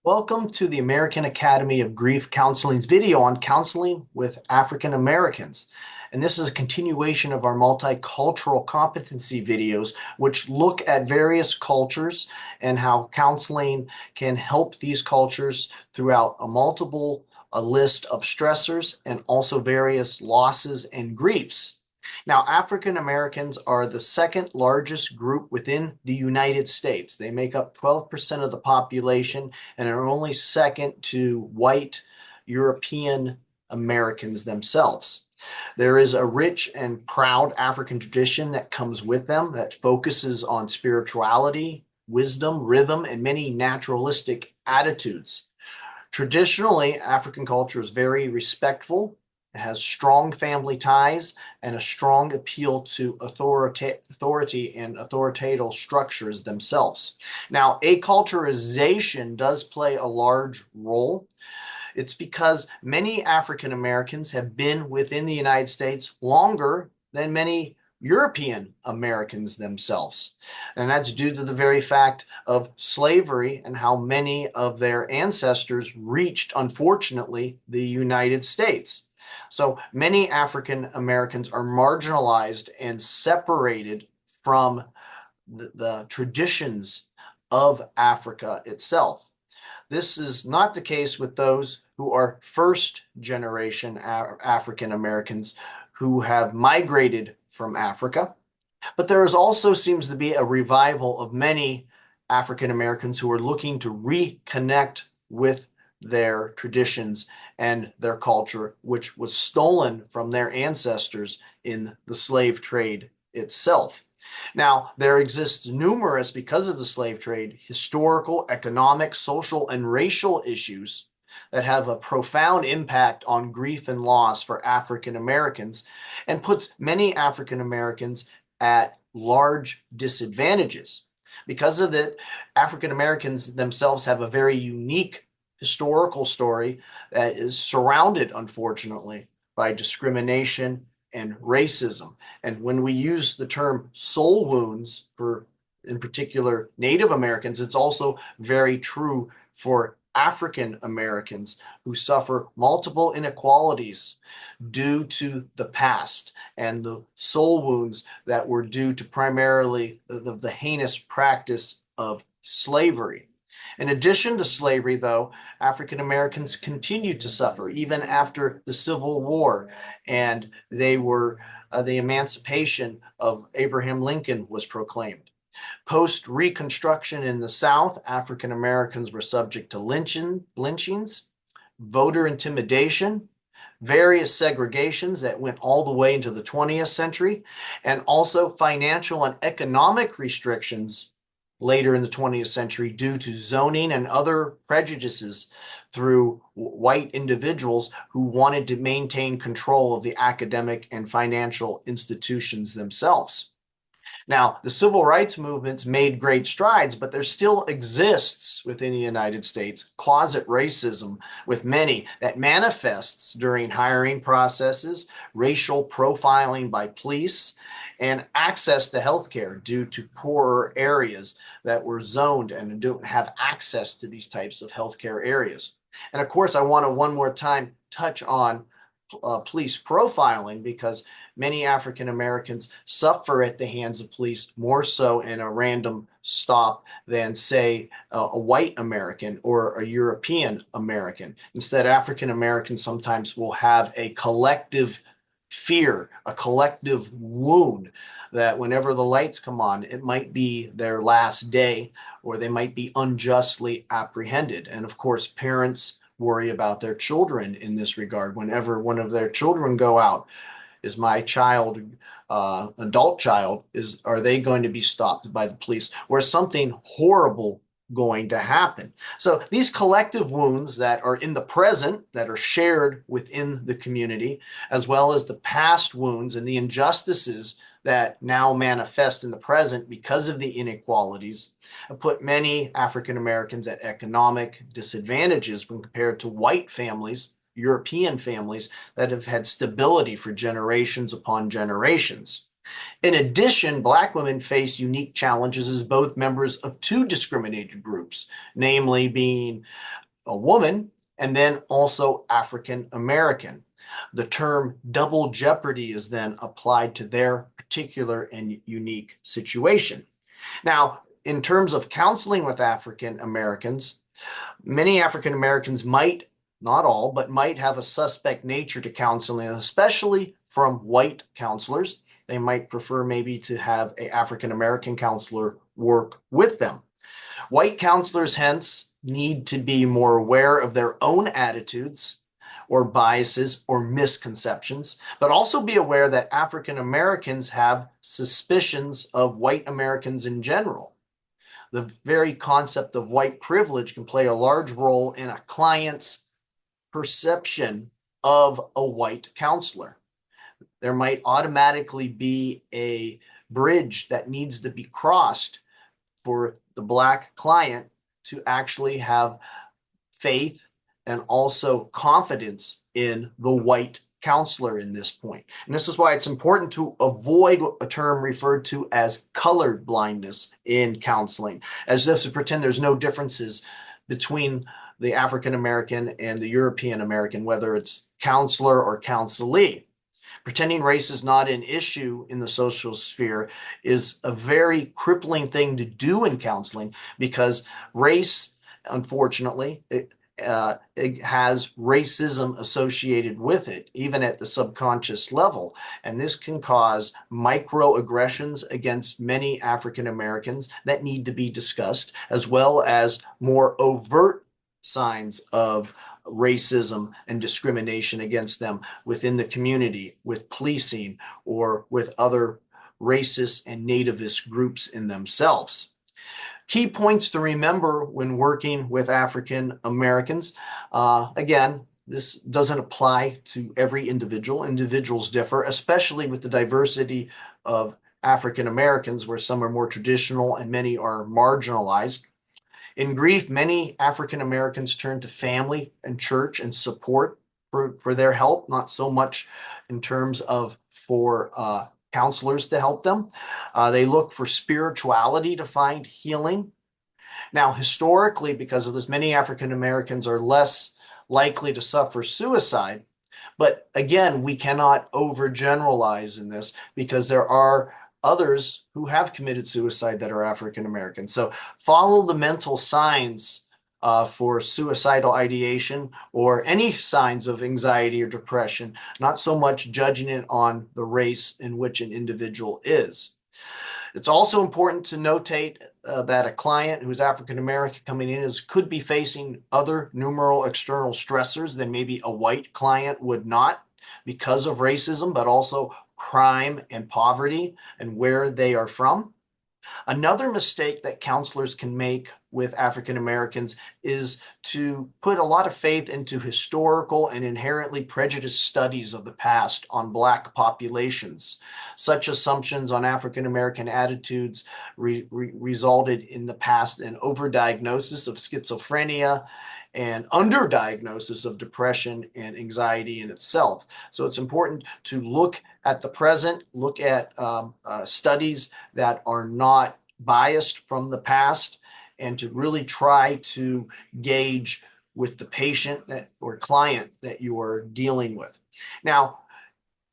Welcome to the American Academy of Grief Counseling's video on counseling with African Americans. And this is a continuation of our multicultural competency videos, which look at various cultures and how counseling can help these cultures throughout a list of stressors and also various losses and griefs. Now, African Americans are the second largest group within the United States. They make up 12% of the population and are only second to white European Americans themselves. There is a rich and proud African tradition that comes with them that focuses on spirituality, wisdom, rhythm, and many naturalistic attitudes. Traditionally, African culture is very respectful. It has strong family ties and a strong appeal to authority and authoritative structures themselves. Now, acculturization does play a large role. It's because many African Americans have been within the United States longer than many European Americans themselves. And that's due to the very fact of slavery and how many of their ancestors reached, unfortunately, the United States. So many African Americans are marginalized and separated from the traditions of Africa itself. This is not the case with those who are first generation African Americans who have migrated from Africa. But there is also seems to be a revival of many African Americans who are looking to reconnect with their traditions and their culture, which was stolen from their ancestors in the slave trade itself. Now, there exists numerous, because of the slave trade, historical, economic, social, and racial issues that have a profound impact on grief and loss for African Americans and puts many African Americans at large disadvantages. Because of that, African Americans themselves have a very unique historical story that is surrounded, unfortunately, by discrimination and racism. And when we use the term soul wounds for, in particular, Native Americans, it's also very true for African Americans who suffer multiple inequalities due to the past and the soul wounds that were due to primarily the heinous practice of slavery. In addition to slavery, though, African Americans continued to suffer even after the Civil War, and the emancipation of Abraham Lincoln was proclaimed. Post-Reconstruction in the South, African Americans were subject to lynchings, voter intimidation, various segregations that went all the way into the 20th century, and also financial and economic restrictions later in the 20th century due to zoning and other prejudices through white individuals who wanted to maintain control of the academic and financial institutions themselves. Now, the civil rights movements made great strides, but there still exists within the United States closet racism with many that manifests during hiring processes, racial profiling by police, and access to healthcare due to poorer areas that were zoned and don't have access to these types of healthcare areas. And of course, I want to one more time touch on police profiling because many African Americans suffer at the hands of police more so in a random stop than, say, a white American or a European American. Instead, African Americans sometimes will have a collective fear, a collective wound that whenever the lights come on, it might be their last day or they might be unjustly apprehended. And of course, parents worry about their children in this regard. Whenever one of their children go out, is my child, adult child, are they going to be stopped by the police? Or is something horrible going to happen? So these collective wounds that are in the present, that are shared within the community, as well as the past wounds and the injustices that now manifest in the present because of the inequalities, have put many African Americans at economic disadvantages when compared to white families, European families that have had stability for generations upon generations. In addition, Black women face unique challenges as both members of two discriminated groups, namely being a woman and then also African American. The term double jeopardy is then applied to their particular and unique situation. Now, in terms of counseling with African Americans, many African Americans might, not all, but might have a suspect nature to counseling, especially from white counselors. They might prefer maybe to have an African American counselor work with them. White counselors, hence, need to be more aware of their own attitudes or biases or misconceptions, but also be aware that African Americans have suspicions of white Americans in general. The very concept of white privilege can play a large role in a client's perception of a white counselor. There might automatically be a bridge that needs to be crossed for the Black client to actually have faith and also confidence in the white counselor in this point. And this is why it's important to avoid a term referred to as colored blindness in counseling, as if to pretend there's no differences between the African American and the European American, whether it's counselor or counselee. Pretending race is not an issue in the social sphere is a very crippling thing to do in counseling, because race, unfortunately, it has racism associated with it, even at the subconscious level. And this can cause microaggressions against many African Americans that need to be discussed, as well as more overt signs of racism and discrimination against them within the community, with policing, or with other racist and nativist groups in themselves. Key points to remember when working with African Americans. Again, this doesn't apply to every individual. Individuals differ, especially with the diversity of African Americans, where some are more traditional and many are marginalized. In grief, many African Americans turn to family and church and support for their help, not so much in terms of for counselors to help them. They look for spirituality to find healing. Now, historically, because of this, many African Americans are less likely to suffer suicide. But again, we cannot overgeneralize in this, because there are others who have committed suicide that are African American. So follow the mental signs for suicidal ideation or any signs of anxiety or depression, not so much judging it on the race in which an individual is. It's also important to notate that a client who's African American coming in could be facing other numeral external stressors than maybe a white client would not, because of racism, but also crime and poverty and where they are from. Another mistake that counselors can make with African Americans is to put a lot of faith into historical and inherently prejudiced studies of the past on Black populations. Such assumptions on African American attitudes resulted in the past in overdiagnosis of schizophrenia and underdiagnosis of depression and anxiety in itself. So it's important to look at the present, look at studies that are not biased from the past, and to really try to gauge with the patient or client that you are dealing with. Now,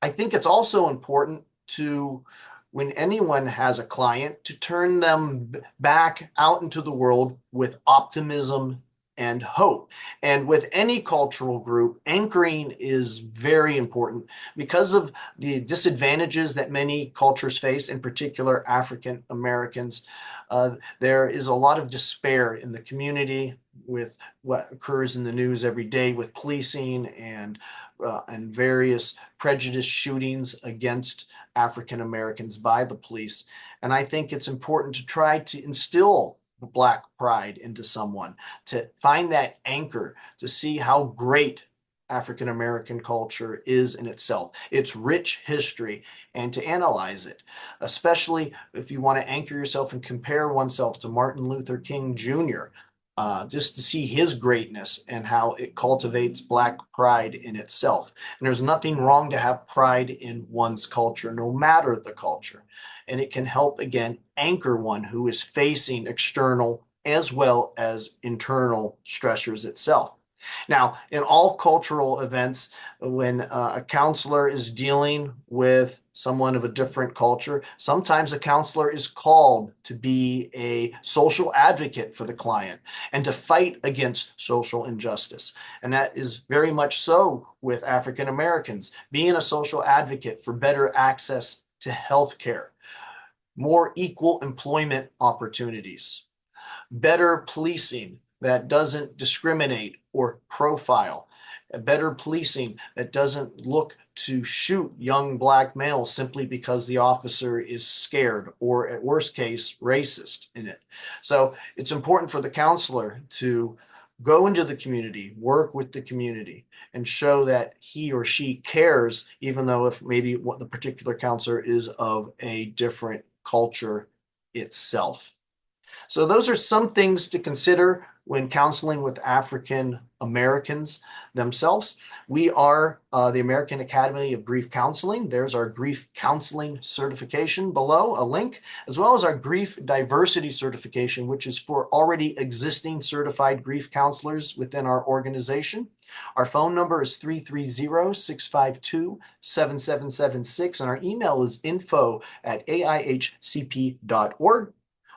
I think it's also important to, when anyone has a client, to turn them back out into the world with optimism and hope. And with any cultural group, anchoring is very important because of the disadvantages that many cultures face, in particular African Americans. There is a lot of despair in the community with what occurs in the news every day with policing and various prejudice shootings against African Americans by the police. And I think it's important to try to instill Black pride into someone, to find that anchor, to see how great African American culture is in itself, its rich history, and to analyze it, especially if you want to anchor yourself and compare oneself to Martin Luther King Jr., just to see his greatness and how it cultivates Black pride in itself. And there's nothing wrong to have pride in one's culture, no matter the culture. And it can help, again, anchor one who is facing external as well as internal stressors itself. Now, in all cultural events, when a counselor is dealing with someone of a different culture, sometimes a counselor is called to be a social advocate for the client and to fight against social injustice. And that is very much so with African Americans, being a social advocate for better access to health care, more equal employment opportunities, better policing that doesn't discriminate or profile, better policing that doesn't look to shoot young Black males simply because the officer is scared or, at worst case, racist in it. So it's important for the counselor to go into the community, work with the community, and show that he or she cares, even though if maybe what the particular counselor is of a different culture itself. So those are some things to consider when counseling with African Americans themselves. We are the American Academy of Grief Counseling. There's our grief counseling certification below, a link, as well as our grief diversity certification, which is for already existing certified grief counselors within our organization. Our phone number is 330-652-7776, and our email is info@aihcp.org.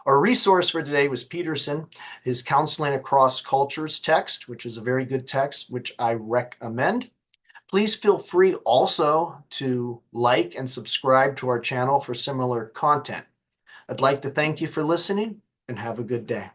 Our resource for today was Peterson, his Counseling Across Cultures text, which is a very good text, which I recommend. Please feel free also to like and subscribe to our channel for similar content. I'd like to thank you for listening and have a good day.